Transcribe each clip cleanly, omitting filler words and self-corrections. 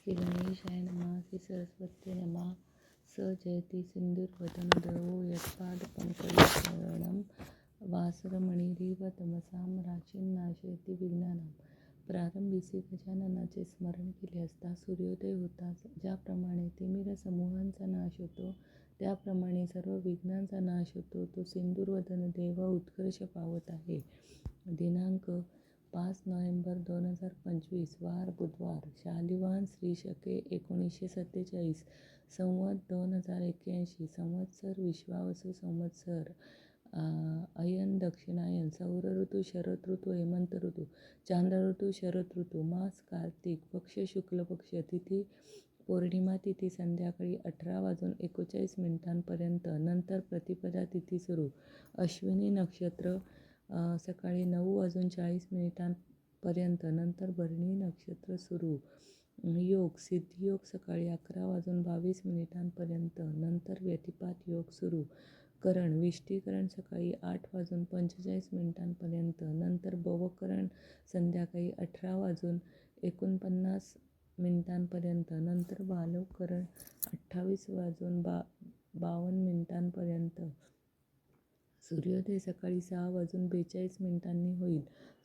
श्री गणेशाय नमः. श्री सरस्वती नमः. स जयति सिंधुर्वदनोदयो यत्पादपङ्कजशरणं वासरमणिरिव तमसां राशीन्नाशयति विघ्नानां. प्रारंभी श्री गजाननाचे स्मरण केले असता सूर्योदय होताच ज्याप्रमाणे तिमिर समूहांचा नाश होतो त्याप्रमाणे सर्व विघ्नांचा नाश होतो. तो सिंधुर्वदन देव उत्कर्ष पावत आहे. दिनांक 5 नोव्हेंबर 2025 वार बुधवार. शालिवाहन श्री शके 1947 संवत 2081 संवत्सर विश्वावसु संवत्सर अयन दक्षिणायन. सौर ऋतू शरद ऋतू हेमंत ऋतू चांद्र ऋतू शरद ऋतू. मास कार्तिक पक्ष शुक्ल पक्ष. तिथी पौर्णिमा तिथी संध्याकाळी 18:39 पर्यंत. नंतर प्रतिपदा तिथी सुरू. अश्विनी नक्षत्र सकाळी 9:40 पर्यंत. नंतर भरणी नक्षत्र सुरू. योग सिद्धियोग सकाळी 11:22 पर्यंत. नंतर व्यतिपात योग सुरू. करण विष्टीकरण सकाळी 8:45 पर्यंत. नंतर भवकरण संध्याकाळी 18:49 पर्यंत. नंतर बालवकरण 28:52 पर्यंत. सूर्योदय सकाळी 6:42 होईल.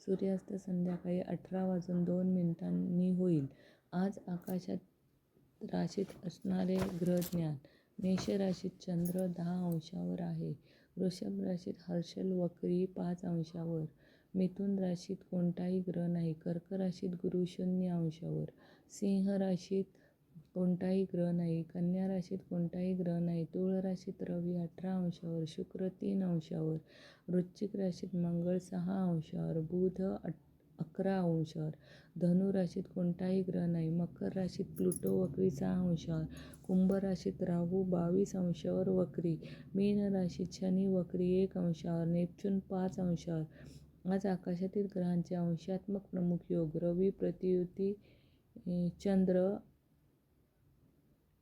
सूर्यास्त संध्याकाळी 18:02 होईल. आज आकाशात राशीत असणारे ग्रहज्ञान. मेष राशीत चंद्र 10 अंशावर आहे. वृषभ राशीत हर्षल वक्री 5 अंशावर. मिथुन राशीत कोणताही ग्रह नाही. कर्क राशीत गुरु 0 अंशावर. सिंह राशीत कोणताही ग्रह नाही. कन्या राशीत कोणताही ग्रह नाही. तुळ राशीत रवी 18 अंशावर. शुक्र 3 अंशावर. वृश्चिक राशीत मंगळ 6 अंशावर. बुध 11 अंशावर. धनु राशीत कोणताही ग्रह नाही. मकर राशीत प्लुटो वक्री 6 अंशावर. कुंभ राशीत राहू 22 अंशावर वक्री. मीन राशीत शनी वक्री 1 अंशावर. नेपच्यून 5 अंशावर. आज आकाशातील ग्रहांचे अंशात्मक प्रमुख योग. रवी प्रतियुती चंद्र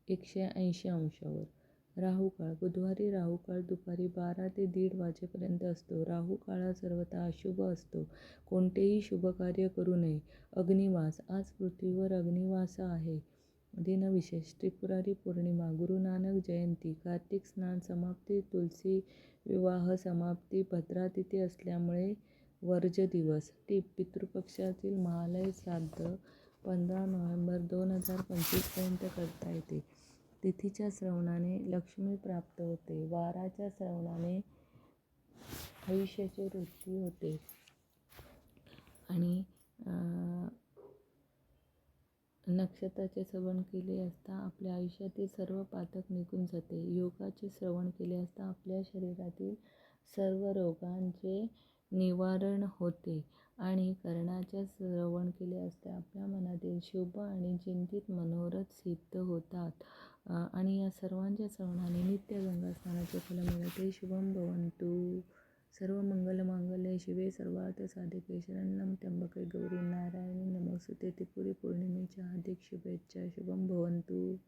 180 अंशावर. राहुकाळ बुधवारी राहुकाळ दुपारी 12 ते 1:30 वाजेपर्यंत असतो. राहुकाळ सर्वथा अशुभ असतो. कोणतेही शुभ कार्य करू नये. अग्निवास आज पृथ्वीवर अग्निवास आहे. दिनविशेष त्रिपुरारी पौर्णिमा, गुरु नानक जयंती, कार्तिक स्नान समाप्ती, तुलसी विवाह समाप्ती, भद्रा तिथी असल्यामुळे वर्ज दिवस. टीप पितृपक्षातील महालय श्राद्ध 15 नोव्हेंबर 2025 पर्यंत करता येते. तिथीच्या श्रवणाने लक्ष्मी प्राप्त होते. वाराच्या श्रवणाने आयुष्याची वृद्धी होते आणि नक्षत्राचे श्रवण केले असता आपल्या आयुष्यातील सर्व पातक निघून जाते. योगाचे श्रवण केले असता आपल्या शरीरातील सर्व रोगांचे निवारण होते आणि कर्णाचे श्रवण केले असता आपल्या मनातील शुभ आणि चिंतित मनोरथ सिद्ध होतात. आणि या सर्वांच्या श्रवणाने नित्य गंगा स्नानाचे फल मिळते. शुभम भवन्तु. सर्व मंगल मांगल्ये शिवे सर्वार्थ साधिके शरणं त्र्यंबके गौरी नारायणी नमोस्तुते. त्रिपुरी पौर्णिमेच्या हार्दिक शुभेच्छा. शुभम भवन्तु.